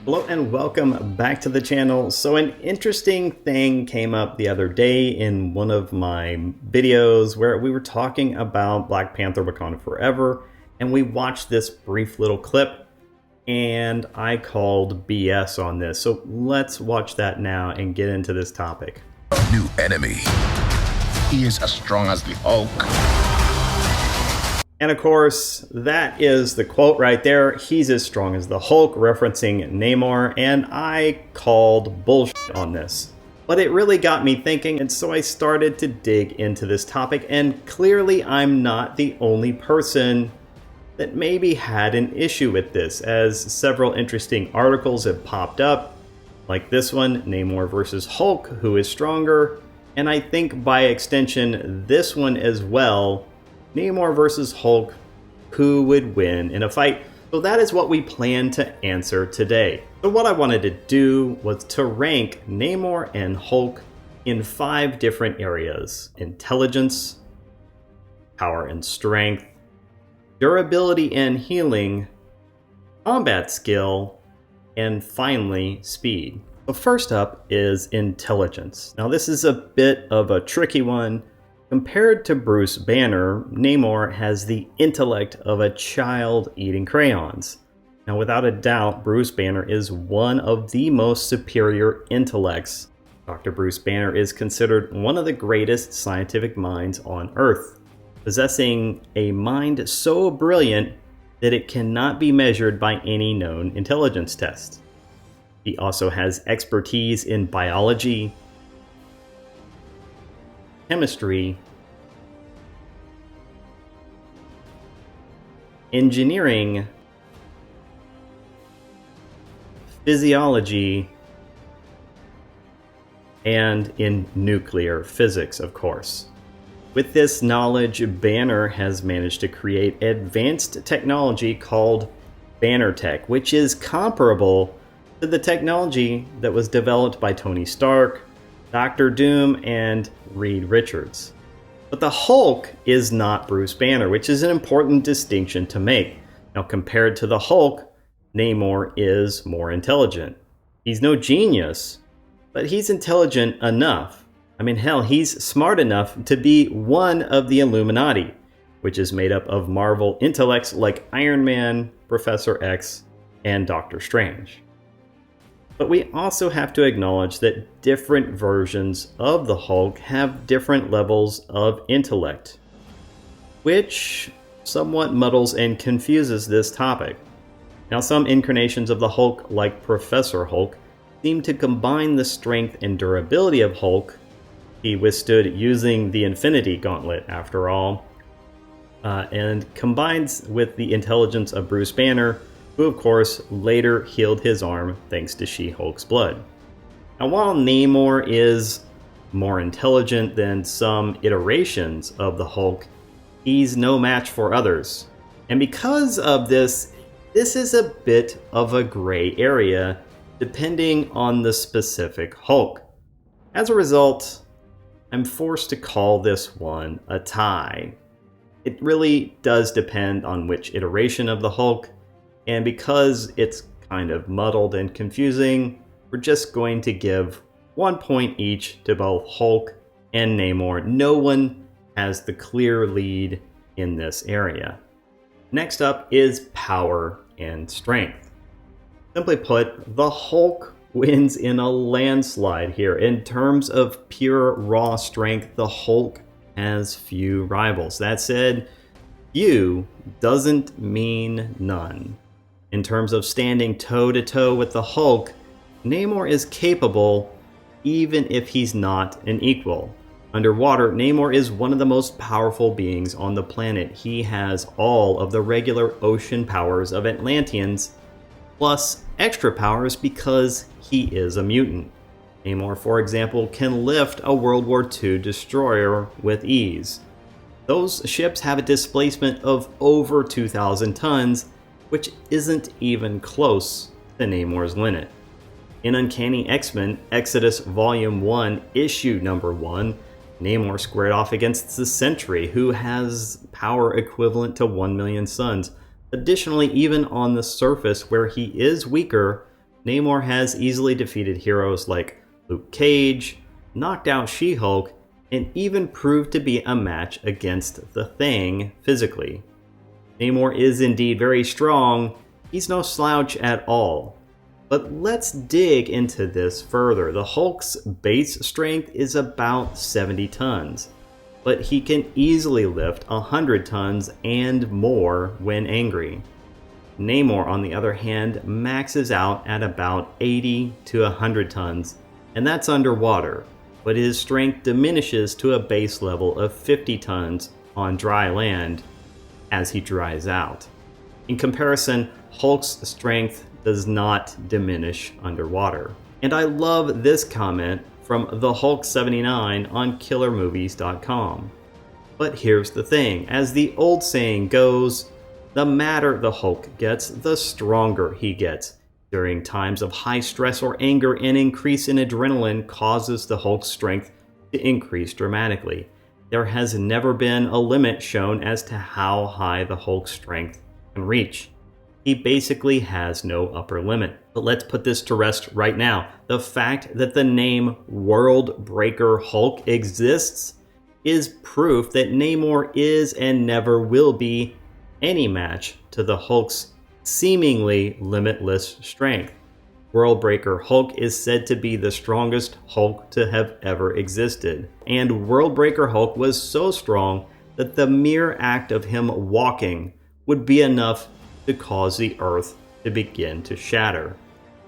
Hello and welcome back to the channel. So an interesting thing came up the other day in one of my videos where we were talking about Black Panther Wakanda Forever, and we watched this brief little clip and I called BS on this. So let's watch that now and get into this topic. New enemy. He is as strong as the Hulk. And of course, that is the quote right there. He's as strong as the Hulk, referencing Namor, and I called bullshit on this. But it really got me thinking, and so I started to dig into this topic, and clearly I'm not the only person that maybe had an issue with this, as several interesting articles have popped up, like this one, Namor versus Hulk, who is stronger, and I think by extension this one as well, Namor versus Hulk, who would win in a fight? So that is what we plan to answer today. So what I wanted to do was to rank Namor and Hulk in 5 different areas: intelligence, power and strength, durability and healing, combat skill, and finally speed. So first up is intelligence. Now this is a bit of a tricky one. Compared to Bruce Banner, Namor has the intellect of a child eating crayons. Now, without a doubt, Bruce Banner is one of the most superior intellects. Dr. Bruce Banner is considered one of the greatest scientific minds on Earth, possessing a mind so brilliant that it cannot be measured by any known intelligence test. He also has expertise in biology, chemistry, engineering, physiology, and in nuclear physics, of course. With this knowledge, Banner has managed to create advanced technology called Banner Tech, which is comparable to the technology that was developed by Tony Stark, Doctor Doom, and Reed Richards. But the Hulk is not Bruce Banner, which is an important distinction to make. Now, compared to the Hulk, Namor is more intelligent. He's no genius, but he's intelligent enough. I mean, hell, he's smart enough to be one of the Illuminati, which is made up of Marvel intellects like Iron Man, Professor X, and Doctor Strange. But we also have to acknowledge that different versions of the Hulk have different levels of intellect, which somewhat muddles and confuses this topic. Now, some incarnations of the Hulk, like Professor Hulk, seem to combine the strength and durability of Hulk. He withstood using the Infinity Gauntlet, after all, and combines with the intelligence of Bruce Banner, who of course later healed his arm thanks to She-Hulk's blood. Now, while Namor is more intelligent than some iterations of the Hulk, he's no match for others. And because of this, this is a bit of a gray area depending on the specific Hulk. As a result, I'm forced to call this one a tie. It really does depend on which iteration of the Hulk, and because it's kind of muddled and confusing, we're just going to give 1 point each to both Hulk and Namor. No one has the clear lead in this area. Next up is power and strength. Simply put, the Hulk wins in a landslide here. In terms of pure raw strength, the Hulk has few rivals. That said, few doesn't mean none. In terms of standing toe-to-toe with the Hulk, Namor is capable even if he's not an equal. Underwater, Namor is one of the most powerful beings on the planet. He has all of the regular ocean powers of Atlanteans, plus extra powers because he is a mutant. Namor, for example, can lift a World War II destroyer with ease. Those ships have a displacement of over 2,000 tons, which isn't even close to Namor's limit. In Uncanny X-Men Exodus Volume 1, Issue Number 1, Namor squared off against the Sentry, who has power equivalent to 1 million suns. Additionally, even on the surface where he is weaker, Namor has easily defeated heroes like Luke Cage, knocked out She-Hulk, and even proved to be a match against the Thing physically. Namor is indeed very strong, he's no slouch at all. But let's dig into this further. The Hulk's base strength is about 70 tons, but he can easily lift 100 tons and more when angry. Namor, on the other hand, maxes out at about 80 to 100 tons, and that's underwater, but his strength diminishes to a base level of 50 tons on dry land as he dries out. In comparison, Hulk's strength does not diminish underwater. And I love this comment from the Hulk79 on KillerMovies.com. But here's the thing, as the old saying goes, the madder the Hulk gets, the stronger he gets. During times of high stress or anger, an increase in adrenaline causes the Hulk's strength to increase dramatically. There has never been a limit shown as to how high the Hulk's strength can reach. He basically has no upper limit. But let's put this to rest right now. The fact that the name World Breaker Hulk exists is proof that Namor is and never will be any match to the Hulk's seemingly limitless strength. World Breaker Hulk is said to be the strongest Hulk to have ever existed. And World Breaker Hulk was so strong that the mere act of him walking would be enough to cause the Earth to begin to shatter.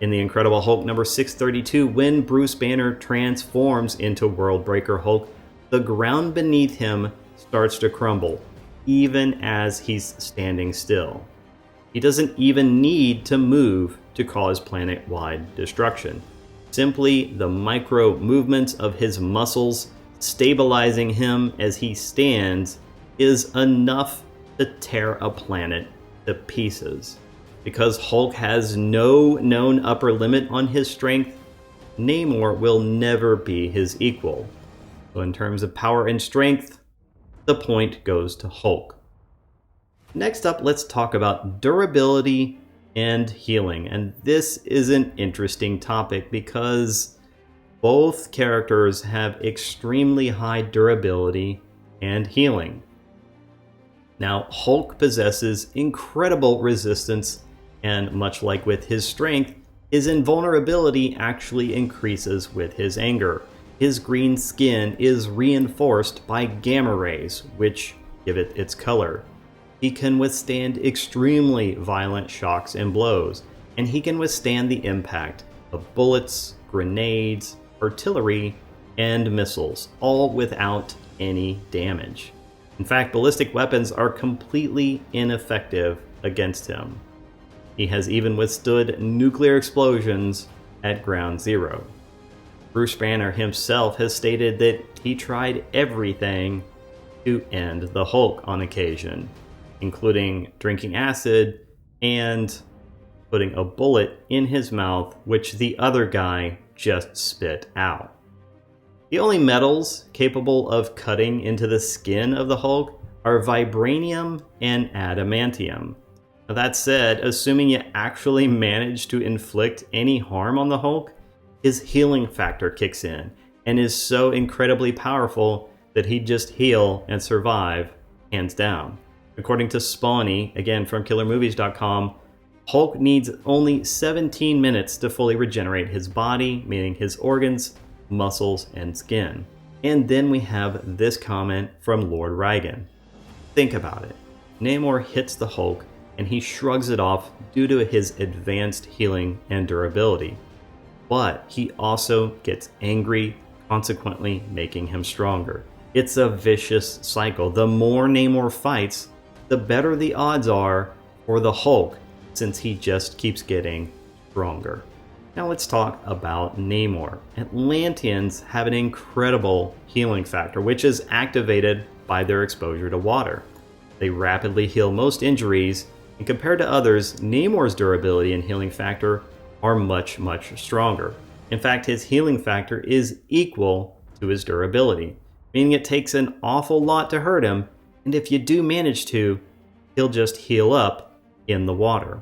In The Incredible Hulk number 632, when Bruce Banner transforms into World Breaker Hulk, the ground beneath him starts to crumble, even as he's standing still. He doesn't even need to move to cause planet-wide destruction. Simply the micro movements of his muscles stabilizing him as he stands is enough to tear a planet to pieces. Because Hulk has no known upper limit on his strength, Namor will never be his equal. So in terms of power and strength, the point goes to Hulk. Next up, let's talk about durability and healing. And this is an interesting topic because both characters have extremely high durability and healing. Now, Hulk possesses incredible resistance, and much like with his strength, his invulnerability actually increases with his anger. His green skin is reinforced by gamma rays, which give it its color. He can withstand extremely violent shocks and blows, and he can withstand the impact of bullets, grenades, artillery, and missiles, all without any damage. In fact, ballistic weapons are completely ineffective against him. He has even withstood nuclear explosions at ground zero. Bruce Banner himself has stated that he tried everything to end the Hulk on occasion, including drinking acid and putting a bullet in his mouth, which the other guy just spit out. The only metals capable of cutting into the skin of the Hulk are vibranium and adamantium. Now, that said, assuming you actually manage to inflict any harm on the Hulk, his healing factor kicks in and is so incredibly powerful that he'd just heal and survive, hands down. According to Spawny, again from KillerMovies.com, Hulk needs only 17 minutes to fully regenerate his body, meaning his organs, muscles, and skin. And then we have this comment from Lord Rigan. Think about it. Namor hits the Hulk and he shrugs it off due to his advanced healing and durability. But he also gets angry, consequently making him stronger. It's a vicious cycle. The more Namor fights, the better the odds are for the Hulk, since he just keeps getting stronger. Now let's talk about Namor. Atlanteans have an incredible healing factor, which is activated by their exposure to water. They rapidly heal most injuries, and compared to others, Namor's durability and healing factor are much, much stronger. In fact, his healing factor is equal to his durability, meaning it takes an awful lot to hurt him, and if you do manage to, he'll just heal up in the water.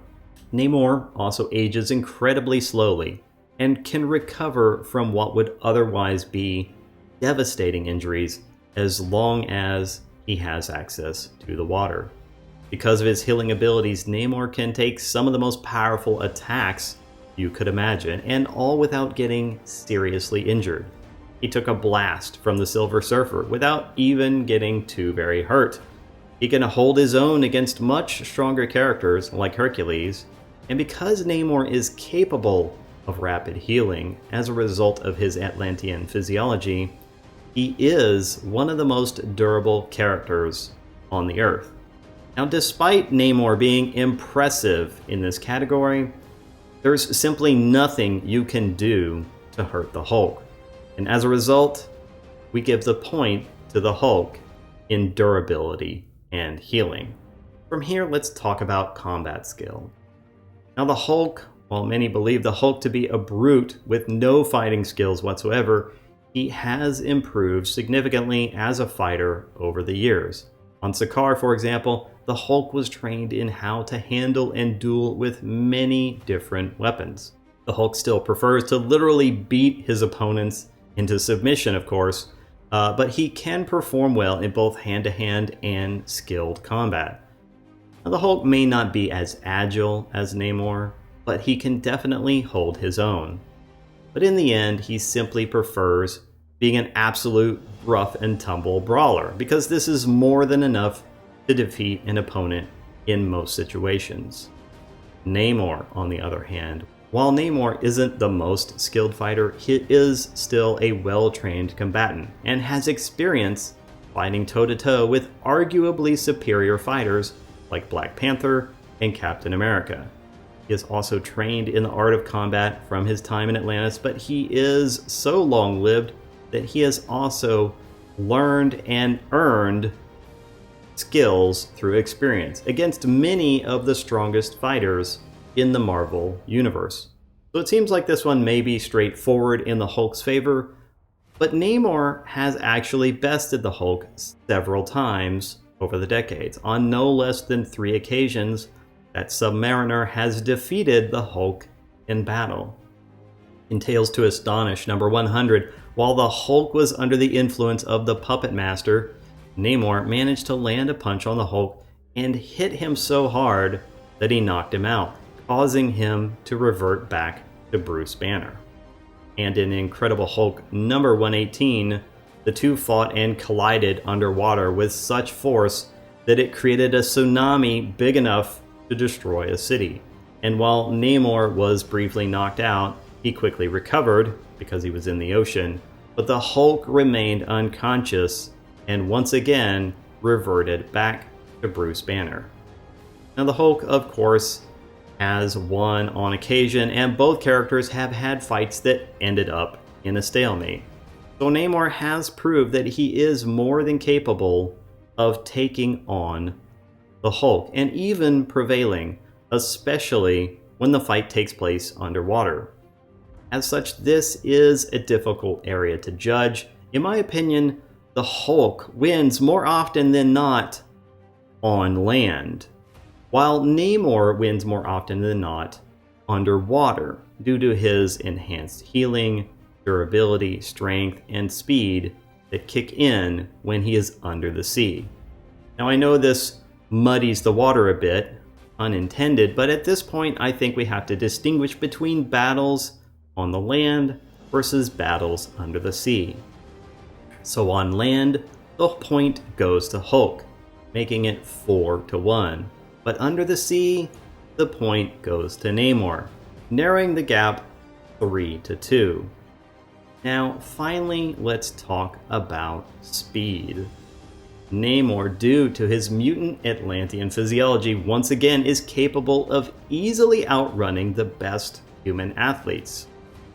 Namor also ages incredibly slowly and can recover from what would otherwise be devastating injuries as long as he has access to the water. Because of his healing abilities, Namor can take some of the most powerful attacks you could imagine, and all without getting seriously injured. He took a blast from the Silver Surfer without even getting too very hurt. He can hold his own against much stronger characters like Hercules, and because Namor is capable of rapid healing as a result of his Atlantean physiology, he is one of the most durable characters on the Earth. Now, despite Namor being impressive in this category, there's simply nothing you can do to hurt the Hulk. And as a result, we give the point to the Hulk in durability and healing. From here, let's talk about combat skill. Now, the Hulk, while many believe the Hulk to be a brute with no fighting skills whatsoever, he has improved significantly as a fighter over the years. On Sakaar, for example, the Hulk was trained in how to handle and duel with many different weapons. The Hulk still prefers to literally beat his opponents into submission, of course, but he can perform well in both hand-to-hand and skilled combat. Now, the Hulk may not be as agile as Namor, but he can definitely hold his own. But in the end, he simply prefers being an absolute rough and tumble brawler, because this is more than enough to defeat an opponent in most situations. Namor, on the other hand, while Namor isn't the most skilled fighter, he is still a well-trained combatant and has experience fighting toe-to-toe with arguably superior fighters like Black Panther and Captain America. He is also trained in the art of combat from his time in Atlantis, but he is so long-lived that he has also learned and earned skills through experience against many of the strongest fighters in the Marvel Universe. So it seems like this one may be straightforward in the Hulk's favor, but Namor has actually bested the Hulk several times over the decades. On no less than 3 occasions, that Submariner has defeated the Hulk in battle. In Tales to Astonish number 100, while the Hulk was under the influence of the Puppet Master, Namor managed to land a punch on the Hulk and hit him so hard that he knocked him out, causing him to revert back to Bruce Banner. And in Incredible Hulk number 118, the two fought and collided underwater with such force that it created a tsunami big enough to destroy a city. And while Namor was briefly knocked out, he quickly recovered because he was in the ocean, but the Hulk remained unconscious and once again reverted back to Bruce Banner. Now, the Hulk, of course, has won on occasion, and both characters have had fights that ended up in a stalemate. So Namor has proved that he is more than capable of taking on the Hulk and even prevailing, especially when the fight takes place underwater. As such, this is a difficult area to judge. In my opinion, the Hulk wins more often than not on land, while Namor wins more often than not underwater due to his enhanced healing, durability, strength, and speed that kick in when he is under the sea. Now, I know this muddies the water a bit, unintended, but at this point I think we have to distinguish between battles on the land versus battles under the sea. So on land, the point goes to Hulk, making it 4-1. But under the sea, the point goes to Namor, narrowing the gap 3-2. Now, finally, let's talk about speed. Namor, due to his mutant Atlantean physiology, once again is capable of easily outrunning the best human athletes.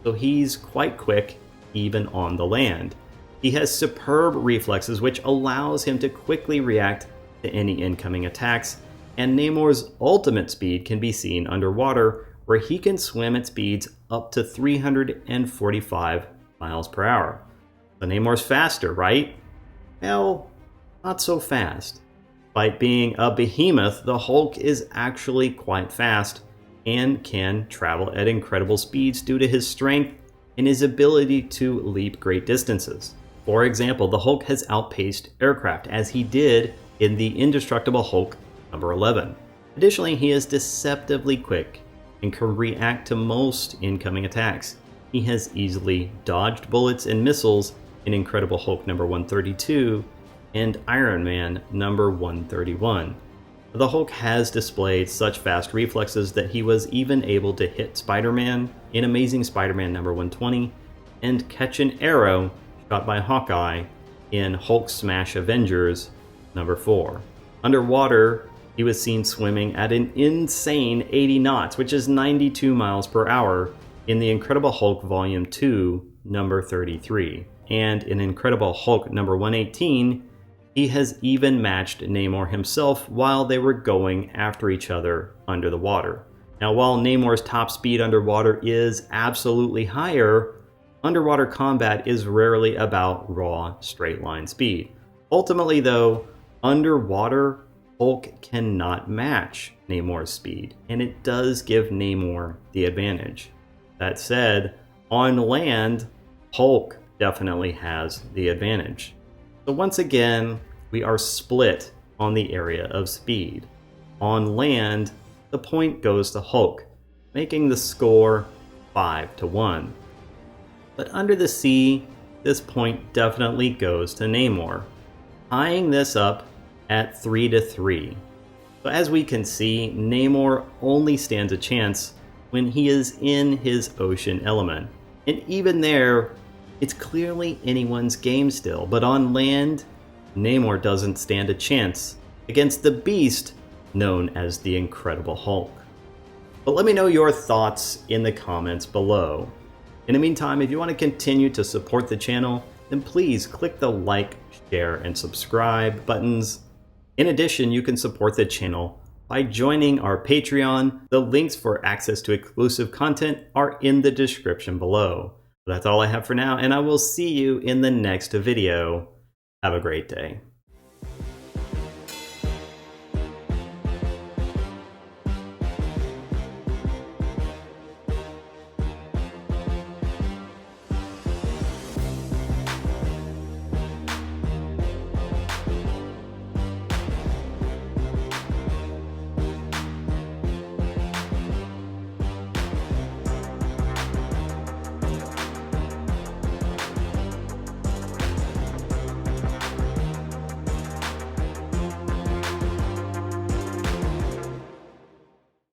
So he's quite quick, even on the land. He has superb reflexes, which allows him to quickly react to any incoming attacks, and Namor's ultimate speed can be seen underwater, where he can swim at speeds up to 345 miles per hour. So Namor's faster, right? Well, not so fast. Despite being a behemoth, the Hulk is actually quite fast, and can travel at incredible speeds due to his strength and his ability to leap great distances. For example, the Hulk has outpaced aircraft, as he did in the Indestructible Hulk number 11. Additionally, he is deceptively quick and can react to most incoming attacks. He has easily dodged bullets and missiles in Incredible Hulk number 132 and Iron Man number 131. The Hulk has displayed such fast reflexes that he was even able to hit Spider-Man in Amazing Spider-Man number 120 and catch an arrow shot by Hawkeye in Hulk Smash Avengers number 4. Underwater, he was seen swimming at an insane 80 knots, which is 92 miles per hour, in the Incredible Hulk Volume 2, number 33. And in Incredible Hulk number 118, he has even matched Namor himself while they were going after each other under the water. Now, while Namor's top speed underwater is absolutely higher, underwater combat is rarely about raw, straight-line speed. Ultimately, though, underwater, Hulk cannot match Namor's speed, and it does give Namor the advantage. That said, on land, Hulk definitely has the advantage. So once again, we are split on the area of speed. On land, the point goes to Hulk, making the score 5-1. But under the sea, this point definitely goes to Namor, tying this up at 3-3. So as we can see, Namor only stands a chance when he is in his ocean element. And even there, it's clearly anyone's game still. But on land, Namor doesn't stand a chance against the beast known as the Incredible Hulk. But let me know your thoughts in the comments below. In the meantime, if you want to continue to support the channel, then please click the like, share, and subscribe buttons. In addition, you can support the channel by joining our Patreon. The links for access to exclusive content are in the description below. That's all I have for now, and I will see you in the next video. Have a great day.